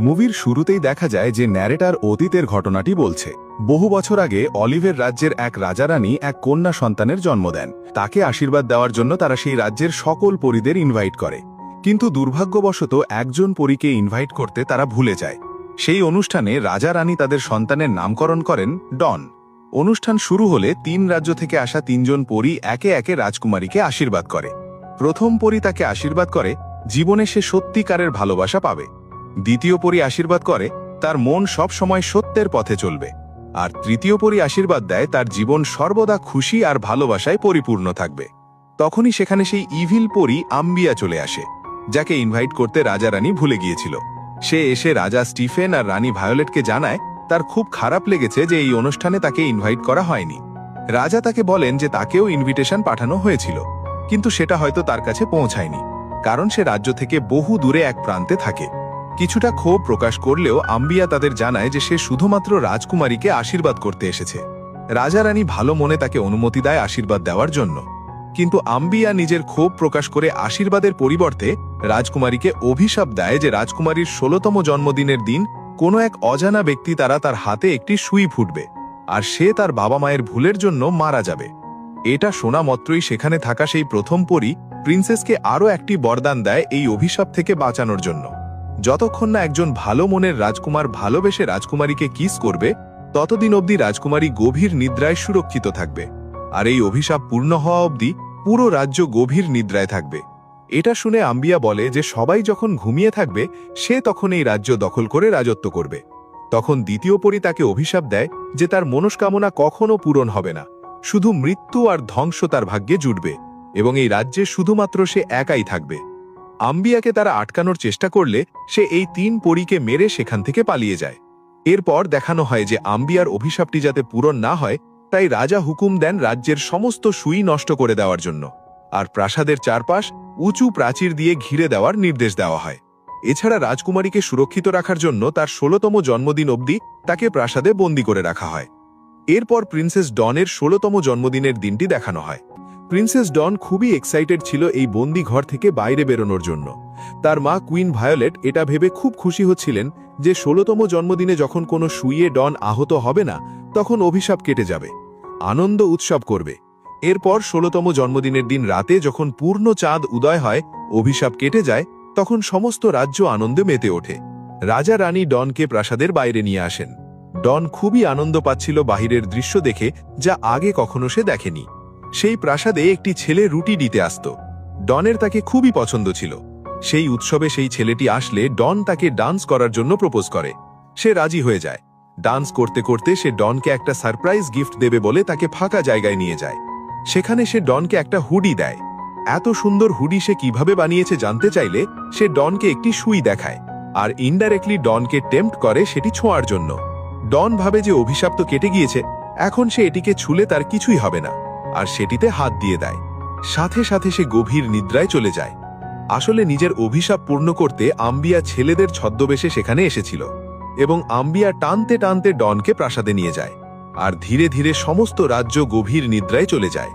মুভির শুরুতেই দেখা যায় যে ন্যারেটার অতীতের ঘটনাটি বলছে। বহু বছর আগে অলিভের রাজ্যের এক রাজারানী এক কন্যা সন্তানের জন্ম দেন। তাকে আশীর্বাদ দেওয়ার জন্য তারা সেই রাজ্যের সকল পরীদের ইনভাইট করে, কিন্তু দুর্ভাগ্যবশত একজন পরীকে ইনভাইট করতে তারা ভুলে যায়। সেই অনুষ্ঠানে রাজারানী তাদের সন্তানের নামকরণ করেন ডন। অনুষ্ঠান শুরু হলে 3 রাজ্য থেকে আসা 3 জন পরী একে একে রাজকুমারীকে আশীর্বাদ করে। প্রথম পরী তাকে আশীর্বাদ করে জীবনে সে সত্যিকারের ভালোবাসা পাবে। দ্বিতীয় পরী আশীর্বাদ করে তার মন সব সময় সত্যের পথে চলবে। আর তৃতীয় পরী আশীর্বাদ দেয় তার জীবন সর্বদা খুশি আর ভালোবাসায় পরিপূর্ণ থাকবে। তখনই সেখানে সেই ইভিল পরী আম্বিয়া চলে আসে, যাকে ইনভাইট করতে রাজারানী ভুলে গিয়েছিল। সে এসে রাজা স্টিফেন আর রানী ভায়োলেটকে জানায় তার খুব খারাপ লেগেছে যে এই অনুষ্ঠানে তাকে ইনভাইট করা হয়নি। রাজা তাকে বলেন যে তাকেও ইনভিটেশন পাঠানো হয়েছিল, কিন্তু সেটা হয়তো তার কাছে পৌঁছায়নি, কারণ সে রাজ্য থেকে বহু দূরে এক প্রান্তে থাকে। কিছুটা ক্ষোভ প্রকাশ করলেও আম্বিয়া তাদের জানায় যে সে শুধুমাত্র রাজকুমারীকে আশীর্বাদ করতে এসেছে। রাজারানী ভালো মনে তাকে অনুমতি দেয় আশীর্বাদ দেওয়ার জন্য, কিন্তু আম্বিয়া নিজের ক্ষোভ প্রকাশ করে আশীর্বাদের পরিবর্তে রাজকুমারীকে অভিশাপ দেয় যে রাজকুমারীর 16তম জন্মদিনের দিন কোনো এক অজানা ব্যক্তি তার হাতে একটি সুই ফুটবে, আর সে তার বাবা মায়ের ভুলের জন্য মারা যাবে। এটা শোনা মাত্রই সেখানে থাকা সেই প্রথম পরী প্রিন্সেসকে আরও একটি বরদান দেয় এই অভিশাপ থেকে বাঁচানোর জন্য। যতক্ষণ না একজন ভালো মনের রাজকুমার ভালোবেসে রাজকুমারীকে কিস করবে, ততদিন অবধি রাজকুমারী গভীর নিদ্রায় সুরক্ষিত থাকবে, আর এই অভিশাপ পূর্ণ হওয়া অবধি পুরো রাজ্য গভীর নিদ্রায় থাকবে। এটা শুনে আম্বিয়া বলে যে সবাই যখন ঘুমিয়ে থাকবে সে তখন এই রাজ্য দখল করে রাজত্ব করবে। তখন দ্বিতীয় পরী তাকে অভিশাপ দেয় যে তার মনস্কামনা কখনো পূরণ হবে না, শুধু মৃত্যু আর ধ্বংস তার ভাগ্যে জুটবে, এবং এই রাজ্যে শুধুমাত্র সে একাই থাকবে। আম্বিয়াকে তারা আটকানোর চেষ্টা করলে সে এই 3 পরীকে মেরে সেখান থেকে পালিয়ে যায়। এরপর দেখানো হয় যে আম্বিয়ার অভিশাপটি যাতে পূরণ না হয়, তাই রাজা হুকুম দেন রাজ্যের সমস্ত সুই নষ্ট করে দেওয়ার জন্য, আর প্রাসাদের চারপাশ উঁচু প্রাচীর দিয়ে ঘিরে দেওয়ার নির্দেশ দেওয়া হয়। এছাড়া রাজকুমারীকে সুরক্ষিত রাখার জন্য তার 16তম জন্মদিন অবধি তাকে প্রাসাদে বন্দী করে রাখা হয়। এরপর প্রিন্সেস ডনের 16তম জন্মদিনের দিনটি দেখানো হয়। প্রিন্সেস ডন খুবই এক্সাইটেড ছিল এই বন্দি ঘর থেকে বাইরে বেরোনোর জন্য। তার মা কুইন ভায়োলেট এটা ভেবে খুব খুশি হচ্ছিলেন যে 16তম জন্মদিনে যখন কোনো সুইয়ে ডন আহত হবে না, তখন অভিশাপ কেটে যাবে, আনন্দ উৎসব করবে। এরপর 16তম জন্মদিনের দিন রাতে যখন পূর্ণ চাঁদ উদয় হয়, অভিশাপ কেটে যায়, তখন সমস্ত রাজ্য আনন্দে মেতে ওঠে। রাজা রানী ডনকে প্রাসাদের বাইরে নিয়ে আসেন। ডন খুবই আনন্দ পাচ্ছিল বাহিরের দৃশ্য দেখে, যা আগে কখনো সে দেখেনি। সেই প্রাসাদে একটি ছেলে রুটি দিতে আসত। ডনের তাকে খুবই পছন্দ ছিল। সেই উৎসবে সেই ছেলেটি আসলে ডন তাকে ডান্স করার জন্য প্রপোজ করে। সে রাজি হয়ে যায়। ডান্স করতে করতে সে ডনকে একটা সারপ্রাইজ গিফট দেবে বলে তাকে ফাঁকা জায়গায় নিয়ে যায়। সেখানে সে ডনকে একটা হুডি দেয়। এত সুন্দর হুডি সে কিভাবে বানিয়েছে জানতে চাইলে সে ডনকে একটি সুই দেখায়, আর ইনডাইরেক্টলি ডনকে টেম্পট করে সেটি ছোঁয়ার জন্য। ডন ভাবে যে অভিশাপ তো কেটে গিয়েছে, এখন সে এটিকে ছুলে তার কিছুই হবে না, আর সেটিতে হাত দিয়ে দেয়। সাথে সাথে সে গভীর নিদ্রায় চলে যায়। আসলে নিজের অভিশাপ পূর্ণ করতে আম্বিয়া ছেলেদের ছদ্মবেশে সেখানে এসেছিল, এবং আম্বিয়া টানতে টানতে ডনকে প্রাসাদে নিয়ে যায়। আর ধীরে ধীরে সমস্ত রাজ্য গভীর নিদ্রায় চলে যায়,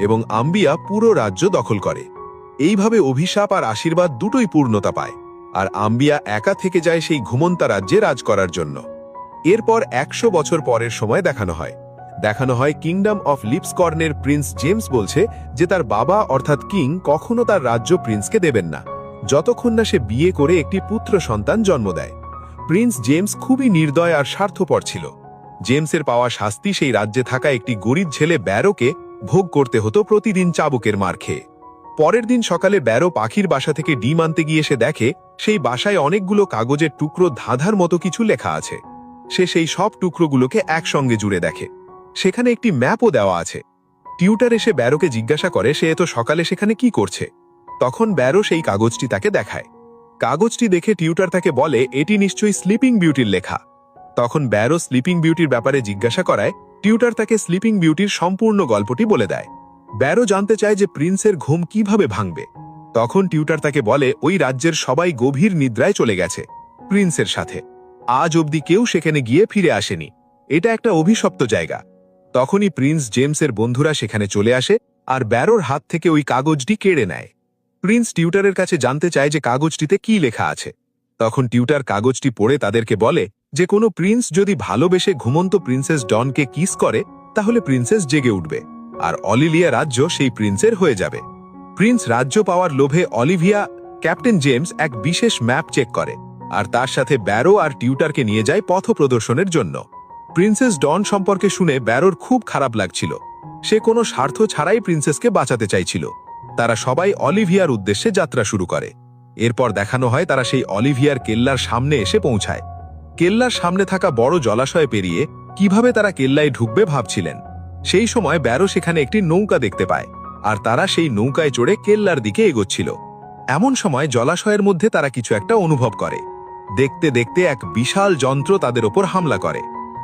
এবং আম্বিয়া পুরো রাজ্য দখল করে। এইভাবে অভিশাপ আর আশীর্বাদ দুটোই পূর্ণতা পায়, আর আম্বিয়া একা থেকে যায় সেই ঘুমন্তা রাজ্যে রাজ করার জন্য। এরপর 100 বছর পরের সময় দেখানো হয় কিংডম অফ লিপসকর্নের প্রিন্স জেমস বলছে যে তার বাবা অর্থাৎ কিং কখনো তার রাজ্য প্রিন্সকে দেবেন না, যতক্ষণ না সে বিয়ে করে একটি পুত্র সন্তান জন্ম দেয়। প্রিন্স জেমস খুবই নির্দয় আর স্বার্থপর ছিল। জেমসের পাওয়া শাস্তি সেই রাজ্যে থাকা একটি গরিব ছেলে ব্যারোকে ভোগ করতে হতো প্রতিদিন চাবুকের মার খেয়ে। পরের দিন সকালে ব্যারো পাখির বাসা থেকে ডিম আনতে গিয়ে সে দেখে সেই বাসায় অনেকগুলো কাগজের টুকরো ধাঁধার মতো কিছু লেখা আছে। সে সেই সব টুকরোগুলোকে একসঙ্গে জুড়ে দেখে। সেখানে একটি ম্যাপও দেওয়া আছে। টিউটার এসে ব্যারোকে জিজ্ঞাসা করে সে এত সকালে সেখানে কি করছে। তখন ব্যারো সেই কাগজটি তাকে দেখায়। কাগজটি দেখে টিউটার তাকে বলে এটি নিশ্চয়ই স্লিপিং বিউটির লেখা। তখন ব্যারো স্লিপিং বিউটির ব্যাপারে জিজ্ঞাসা করায় টিউটার তাকে স্লিপিং বিউটির সম্পূর্ণ গল্পটি বলে দেয়। ব্যারো জানতে চায় যে প্রিন্সের ঘুম কিভাবে ভাঙবে। তখন টিউটার তাকে বলে ওই রাজ্যের সবাই গভীর নিদ্রায় চলে গেছে প্রিন্সের সাথে। আজ অবধি কেউ সেখানে গিয়ে ফিরে আসেনি। এটা একটা অভিশপ্ত জায়গা। তখনই প্রিন্স জেমসের বন্ধুরা সেখানে চলে আসে আর ব্যারোর হাত থেকে ওই কাগজটি কেড়ে নেয়। প্রিন্স টিউটারের কাছে জানতে চায় যে কাগজটিতে কি লেখা আছে। তখন টিউটার কাগজটি পড়ে তাদেরকে বলে যে কোনো প্রিন্স যদি ভালোবেসে ঘুমন্ত প্রিন্সেস ডনকে কিস করে তাহলে প্রিন্সেস জেগে উঠবে আর অলিভিয়া রাজ্য সেই প্রিন্সের হয়ে যাবে। প্রিন্স রাজ্য পাওয়ার লোভে অলিভিয়া ক্যাপ্টেন জেমস এক বিশেষ ম্যাপ চেক করে আর তার সাথে ব্যারো আর টিউটারকে নিয়ে যায় পথ প্রদর্শনের জন্য। প্রিন্সেস ডন সম্পর্কে শুনে ব্যারোর খুব খারাপ লাগছিল। সে কোনো স্বার্থ ছাড়াই প্রিন্সেসকে বাঁচাতে চাইছিল। তারা সবাই অলিভিয়ার উদ্দেশ্যে যাত্রা শুরু করে। এরপর দেখানো হয় তারা সেই অলিভিয়ার কেল্লার সামনে এসে পৌঁছায়। কেল্লার সামনে থাকা বড় জলাশয় পেরিয়ে কিভাবে তারা কেল্লায় ঢুকবে ভাবছিলেন। সেই সময় ব্যারো সেখানে একটি নৌকা দেখতে পায় আর তারা সেই নৌকায় চড়ে কেল্লার দিকে এগোচ্ছিল। এমন সময় জলাশয়ের মধ্যে তারা কিছু একটা অনুভব করে। দেখতে দেখতে এক বিশাল যন্ত্র তাদের ওপর হামলা করে।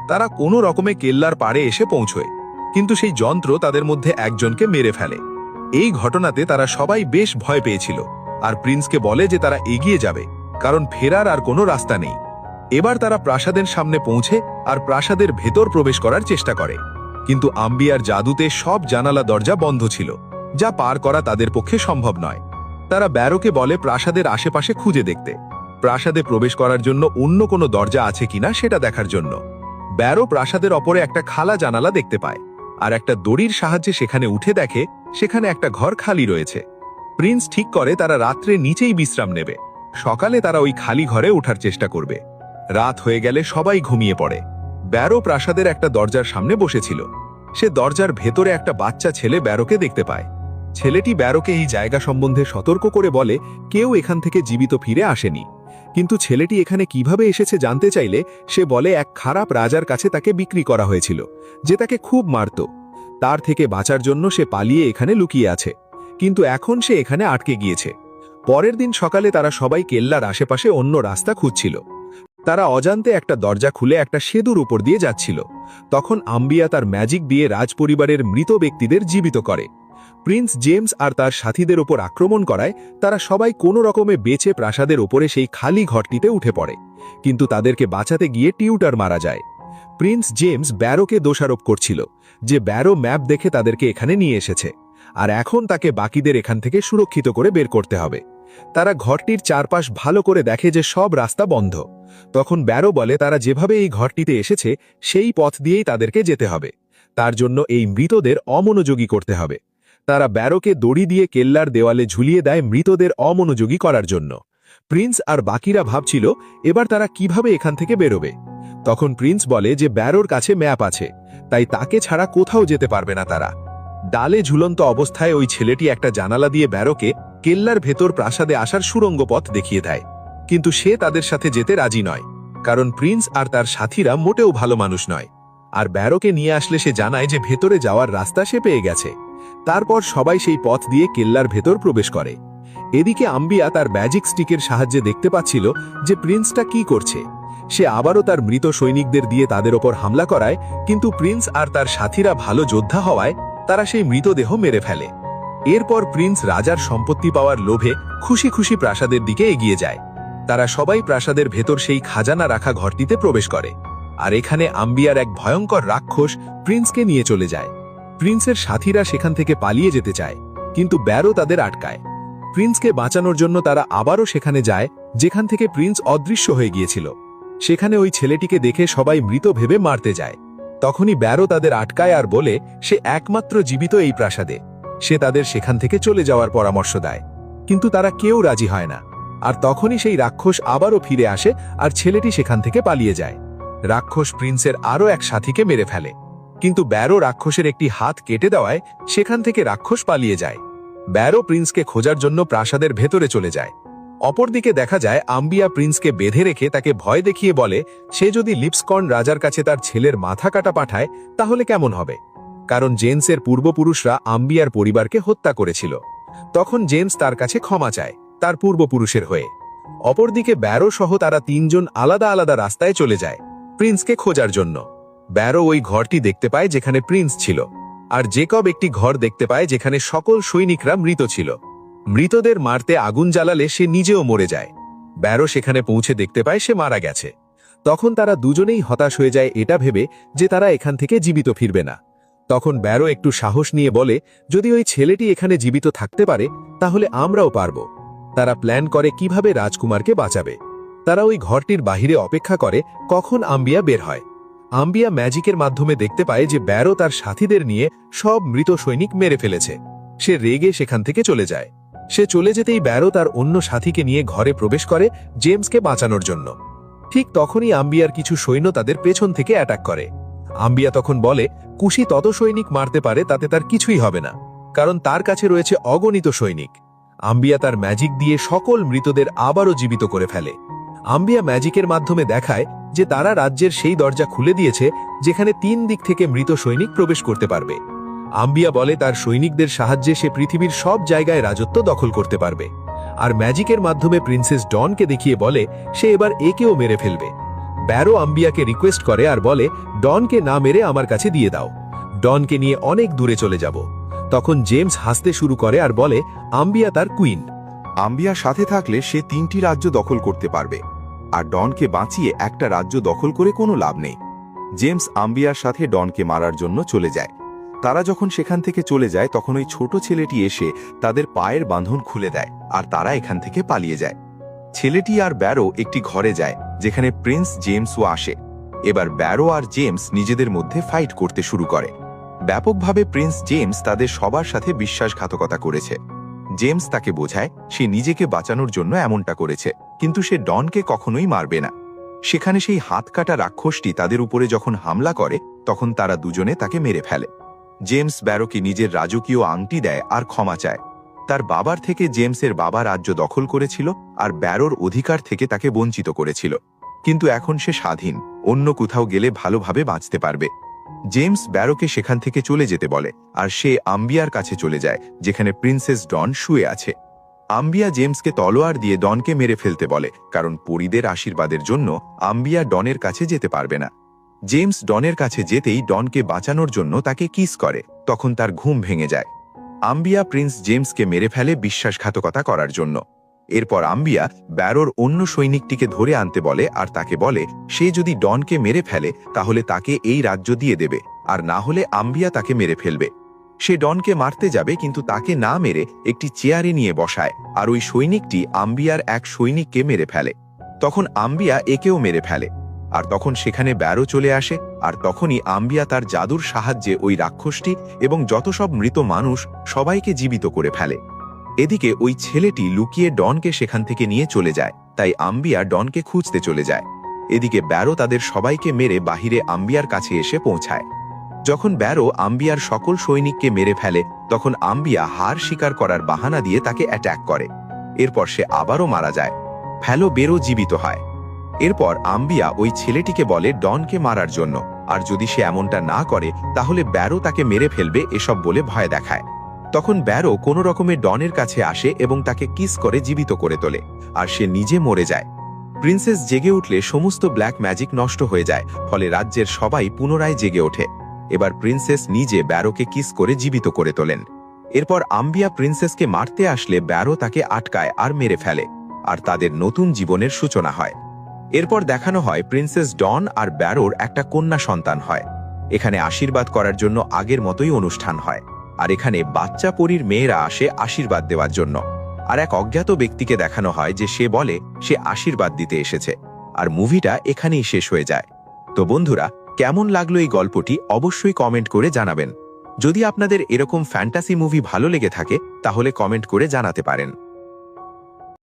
তারা কোনো রকমে কেল্লার পাড়ে এসে পৌঁছয়, কিন্তু সেই যন্ত্র তাদের মধ্যে একজনকে মেরে ফেলে। এই ঘটনাতে তারা সবাই বেশ ভয় পেয়েছিল আর প্রিন্সকে বলে যে তারা এগিয়ে যাবে, কারণ ফেরার আর কোনো রাস্তা নেই। এবার তারা প্রাসাদের সামনে পৌঁছে আর প্রাসাদের ভেতর প্রবেশ করার চেষ্টা করে, কিন্তু আম্বিয়ার জাদুতে সব জানালা দরজা বন্ধ ছিল, যা পার করা তাদের পক্ষে সম্ভব নয়। তারা ব্যারোকে বলে প্রাসাদের আশেপাশে খুঁজে দেখতে, প্রাসাদে প্রবেশ করার জন্য অন্য কোনো দরজা আছে কিনা সেটা দেখার জন্য। ব্যারো প্রাসাদের অপরে একটা খালা জানালা দেখতে পায় আর একটা দড়ির সাহায্যে সেখানে উঠে দেখে সেখানে একটা ঘর খালি রয়েছে। প্রিন্স ঠিক করে তারা রাত্রে নিচেই বিশ্রাম নেবে, সকালে তারা ওই খালি ঘরে ওঠার চেষ্টা করবে। রাত হয়ে গেলে সবাই ঘুমিয়ে পড়ে। ব্যারো প্রাসাদের একটা দরজার সামনে বসেছিল। সে দরজার ভেতরে একটা বাচ্চা ছেলে ব্যারোকে দেখতে পায়। ছেলেটি ব্যারোকে এই জায়গা সম্বন্ধে সতর্ক করে বলে কেউ এখান থেকে জীবিত ফিরে আসেনি। কিন্তু ছেলেটি এখানে কিভাবে এসেছে জানতে চাইলে সে বলে এক খারাপ রাজার কাছে তাকে বিক্রি করা হয়েছিল, যে তাকে খুব মারত। তার থেকে বাঁচার জন্য সে পালিয়ে এখানে লুকিয়ে আছে, কিন্তু এখন সে এখানে আটকে গিয়েছে। পরের দিন সকালে তারা সবাই কেল্লার আশেপাশে অন্য রাস্তা খুঁজছিল। তারা অজান্তে একটা দরজা খুলে একটা সেতুর উপর দিয়ে যাচ্ছিল। তখন আম্বিয়া তার ম্যাজিক দিয়ে রাজপরিবারের মৃত ব্যক্তিদের জীবিত করে। প্রিন্স জেমস আর তার সাথীদের ওপর আক্রমণ করায় তারা সবাই কোনো রকমে বেঁচে প্রাসাদের ওপরে সেই খালি ঘরটিতে উঠে পড়ে, কিন্তু তাদেরকে বাঁচাতে গিয়ে টিউটার মারা যায়। প্রিন্স জেমস ব্যারোকে দোষারোপ করছিল যে ব্যারো ম্যাপ দেখে তাদেরকে এখানে নিয়ে এসেছে, আর এখন তাকে বাকিদের এখান থেকে সুরক্ষিত করে বের করতে হবে। তারা ঘরটির চারপাশ ভালো করে দেখে যে সব রাস্তা বন্ধ। তখন ব্যারো বলে তারা যেভাবে এই ঘরটিতে এসেছে সেই পথ দিয়েই তাদেরকে যেতে হবে। তার জন্য এই মৃতদের অমনোযোগী করতে হবে। তারা ব্যারোকে দড়ি দিয়ে কেল্লার দেওয়ালে ঝুলিয়ে দেয় মৃতদের অমনোযোগী করার জন্য। প্রিন্স আর বাকিরা ভাবছিল এবার তারা কিভাবে এখান থেকে বেরোবে। তখন প্রিন্স বলে যে ব্যারোর কাছে ম্যাপ আছে, তাই তাকে ছাড়া কোথাও যেতে পারবে না তারা। ডালে ঝুলন্ত অবস্থায় ওই ছেলেটি একটা জানালা দিয়ে ব্যারোকে কেল্লার ভেতর প্রাসাদে আসার সুড়ঙ্গ পথ দেখিয়ে দেয়, কিন্তু সে তাদের সাথে যেতে রাজি নয়, কারণ প্রিন্স আর তার সাথীরা মোটেও ভালো মানুষ নয়। আর ব্যারোকে নিয়ে আসলে সে জানায় যে ভেতরে যাওয়ার রাস্তা সে পেয়ে গেছে। তারপর সবাই সেই পথ দিয়ে কেল্লার ভেতর প্রবেশ করে। এদিকে আম্বিয়া তার ম্যাজিক স্টিকের সাহায্যে দেখতে পাচ্ছিল যে প্রিন্সটা কি করছে। সে আবারও তার মৃত সৈনিকদের দিয়ে তাদের ওপর হামলা করায়, কিন্তু প্রিন্স আর তার সাথীরা ভালো যোদ্ধা হওয়ায় তারা সেই মৃতদেহ মেরে ফেলে। এরপর প্রিন্স রাজার সম্পত্তি পাওয়ার লোভে খুশি খুশি প্রাসাদের দিকে এগিয়ে যায়। তারা সবাই প্রাসাদের ভেতর সেই খাজানা রাখা ঘরটিতে প্রবেশ করে, আর এখানে আম্বিয়ার এক ভয়ঙ্কর রাক্ষস প্রিন্সকে নিয়ে চলে যায়। প্রিন্সের সাথীরা সেখান থেকে পালিয়ে যেতে চায়, কিন্তু ব্যারো তাদের আটকায়। প্রিন্সকে বাঁচানোর জন্য তারা আবারও সেখানে যায় যেখান থেকে প্রিন্স অদৃশ্য হয়ে গিয়েছিল। সেখানে ওই ছেলেটিকে দেখে সবাই মৃত ভেবে মারতে যায়। তখনই ব্যারো তাদের আটকায় আর বলে সে একমাত্র জীবিত এই প্রাসাদে। সে তাদের সেখান থেকে চলে যাওয়ার পরামর্শ দেয়, কিন্তু তারা কেউ রাজি হয় না। আর তখনই সেই রাক্ষস আবারও ফিরে আসে আর ছেলেটি সেখান থেকে পালিয়ে যায়। রাক্ষস প্রিন্সের আরও এক সাথীকে মেরে ফেলে, কিন্তু ব্যারো রাক্ষসের একটি হাত কেটে দেওয়ায় সেখান থেকে রাক্ষস পালিয়ে যায়। ব্যারো প্রিন্সকে খোঁজার জন্য প্রাসাদের ভেতরে চলে যায়। অপরদিকে দেখা যায় আম্বিয়া প্রিন্সকে বেঁধে রেখে তাকে ভয় দেখিয়ে বলে সে যদি লিপসকর্ন রাজার কাছে তার ছেলের মাথা কাটা পাঠায় তাহলে কেমন হবে, কারণ জেমসের পূর্বপুরুষরা আম্বিয়ার পরিবারকে হত্যা করেছিল। তখন জেমস তার কাছে ক্ষমা চায় তার পূর্বপুরুষের হয়ে। অপরদিকে ব্যারো সহ তারা তিনজন আলাদা আলাদা রাস্তায় চলে যায় প্রিন্সকে খোঁজার জন্য। ব্যারো ওই ঘরটি দেখতে পায় যেখানে প্রিন্স ছিল, আর জেকব একটি ঘর দেখতে পায় যেখানে সকল সৈনিকরা মৃত ছিল। মৃতদের মারতে আগুন জ্বালালে সে নিজেও মরে যায়। ব্যারো সেখানে পৌঁছে দেখতে পায় সে মারা গেছে। তখন তারা দুজনেই হতাশ হয়ে যায় এটা ভেবে যে তারা এখান থেকে জীবিত ফিরবে না। তখন ব্যারো একটু সাহস নিয়ে বলে যদি ওই ছেলেটি এখানে জীবিত থাকতে পারে তাহলে আমরাও পারব। তারা প্ল্যান করে কিভাবে রাজকুমারকে বাঁচাবে। তারা ওই ঘরটির বাহিরে অপেক্ষা করে কখন আম্বিয়া বের হয়। আম্বিয়া ম্যাজিকের মাধ্যমে দেখতে পায় যে ব্যারো তার সাথীদের নিয়ে সব মৃত সৈনিক মেরে ফেলেছে। সে রেগে সেখান থেকে চলে যায়। সে চলে যেতেই ব্যারো তার অন্য সাথীকে নিয়ে ঘরে প্রবেশ করে জেমসকে বাঁচানোর জন্য। ঠিক তখনই আম্বিয়ার কিছু সৈন্য তাদের পেছন থেকে অ্যাটাক করে। আম্বিয়া তখন বলে কুশি তত সৈনিক মারতে পারে, তাতে তার কিছুই হবে না, কারণ তার কাছে রয়েছে অগণিত সৈনিক। আম্বিয়া তার ম্যাজিক দিয়ে সকল মৃতদের আবারও জীবিত করে ফেলে। আম্বিয়া ম্যাজিকের মাধ্যমে দেখায় যে তারা রাজ্যের সেই দরজা খুলে দিয়েছে যেখানে 3 দিক থেকে মৃত সৈনিক প্রবেশ করতে পারবে। আম্বিয়া বলে তার সৈনিকদের সাহায্যে সে পৃথিবীর সব জায়গায় রাজত্ব দখল করতে পারবে। আর ম্যাজিকের মাধ্যমে প্রিন্সেস ডনকে দেখিয়ে বলে সে এবার একেও মেরে ফেলবে। ব্যারো আম্বিয়াকে রিকোয়েস্ট করে আর বলে ডনকে না মেরে আমার কাছে দিয়ে দাও, ডনকে নিয়ে অনেক দূরে চলে যাব। তখন জেমস হাসতে শুরু করে আর বলে আম্বিয়া তার কুইন। আম্বিয়ার সাথে থাকলে সে 3টি রাজ্য দখল করতে পারবে, আর ডনকে বাঁচিয়ে একটা রাজ্য দখল করে কোনো লাভ নেই। জেমস আম্বিয়ার সাথে ডনকে মারার জন্য চলে যায়। তারা যখন সেখান থেকে চলে যায় তখন ওই ছোট ছেলেটি এসে তাদের পায়ের বাঁধন খুলে দেয় আর তারা এখান থেকে পালিয়ে যায়। ছেলেটি আর ব্যারো একটি ঘরে যায় যেখানে প্রিন্স জেমসও আসে। এবার ব্যারো আর জেমস নিজেদের মধ্যে ফাইট করতে শুরু করে। ব্যাপকভাবে প্রিন্স জেমস তাদের সবার সাথে বিশ্বাসঘাতকতা করেছে। জেমস তাকে বোঝায় সে নিজেকে বাঁচানোর জন্য এমনটা করেছে, কিন্তু সে ডনকে কখনোই মারবে না। সেখানে সেই হাত কাটা রাক্ষসটি তাদের উপরে যখন হামলা করে তখন তারা দুজনে তাকে মেরে ফেলে। জেমস ব্যারোকে নিজের রাজকীয় আংটি দেয় আর ক্ষমা চায়। তার বাবার থেকে জেমসের বাবা রাজ্য দখল করেছিল আর ব্যারোর অধিকার থেকে তাকে বঞ্চিত করেছিল, কিন্তু এখন সে স্বাধীন, অন্য কোথাও গেলে ভালোভাবে বাঁচতে পারবে। জেমস ব্যারোকে সেখান থেকে চলে যেতে বলে আর সে আম্বিয়ার কাছে চলে যায় যেখানে প্রিন্সেস ডন শুয়ে আছে। আম্বিয়া জেমসকে তলোয়ার দিয়ে ডনকে মেরে ফেলতে বলে, কারণ পরীদের আশীর্বাদের জন্য আম্বিয়া ডনের কাছে যেতে পারবে না। জেমস ডনের কাছে যেতেই ডনকে বাঁচানোর জন্য তাকে কিস করে, তখন তার ঘুম ভেঙে যায়। আম্বিয়া প্রিন্স জেমসকে মেরে ফেলে বিশ্বাসঘাতকতা করার জন্য। এরপর আম্বিয়া ব্যারোর অন্য সৈনিকটিকে ধরে আনতে বলে আর তাকে বলে সে যদি ডনকে মেরে ফেলে তাহলে তাকে এই রাজ্য দিয়ে দেবে, আর না হলে আম্বিয়া তাকে মেরে ফেলবে। সে ডনকে মারতে যাবে, কিন্তু তাকে না মেরে একটি চেয়ারে নিয়ে বসায় আর ওই সৈনিকটি আম্বিয়ার এক সৈনিককে মেরে ফেলে। তখন আম্বিয়া একেও মেরে ফেলে, আর তখন সেখানে ব্যারো চলে আসে। আর তখনই আম্বিয়া তার জাদুর সাহায্যে ওই রাক্ষসটি এবং যত সব মৃত মানুষ সবাইকে জীবিত করে ফেলে। এদিকে ওই ছেলেটি লুকিয়ে ডনকে সেখান থেকে নিয়ে চলে যায়, তাই আম্বিয়া ডনকে খুঁজতে চলে যায়। এদিকে ব্যারো তাদের সবাইকে মেরে বাহিরে আম্বিয়ার কাছে এসে পৌঁছায়। যখন ব্যারো আম্বিয়ার সকল সৈনিককে মেরে ফেলে তখন আম্বিয়া হার স্বীকার করার বাহানা দিয়ে তাকে অ্যাট্যাক করে। এরপর সে আবারও মারা যায়। ফেলো বেরো জীবিত হয়। এরপর আম্বিয়া ওই ছেলেটিকে বলে ডনকে মারার জন্য, আর যদি সে এমনটা না করে তাহলে ব্যারো তাকে মেরে ফেলবে এসব বলে ভয় দেখায়। তখন ব্যারো কোনো রকমে ডনের কাছে আসে এবং তাকে কিস করে জীবিত করে তোলে, আর সে নিজে মরে যায়। প্রিন্সেস জেগে উঠলে সমস্ত ব্ল্যাক ম্যাজিক নষ্ট হয়ে যায়, ফলে রাজ্যের সবাই পুনরায় জেগে ওঠে। এবার প্রিন্সেস নিজে ব্যারোকে কিস করে জীবিত করে তোলেন। এরপর আম্বিয়া প্রিন্সেসকে মারতে আসলে ব্যারো তাকে আটকায় আর মেরে ফেলে, আর তাদের নতুন জীবনের সূচনা হয়। এরপর দেখানো হয় প্রিন্সেস ডন আর ব্যারোর একটা কন্যা সন্তান হয়। এখানে আশীর্বাদ করার জন্য আগের মতোই অনুষ্ঠান হয়, আর এখানে বাচ্চা পরীর মেয়েরা আসে আশীর্বাদ দেওয়ার জন্য। আর এক অজ্ঞাত ব্যক্তিকে দেখানো হয় যে সে বলে সে আশীর্বাদ দিতে এসেছে। আর মুভিটা এখানেই শেষ হয়ে যায়। তো বন্ধুরা, কেমন লাগলো এই গল্পটি অবশ্যই কমেন্ট করে জানাবেন। যদি আপনাদের এরকম ফ্যান্টাসি মুভি ভালো লেগে থাকে তাহলে কমেন্ট করে জানাতে পারেন।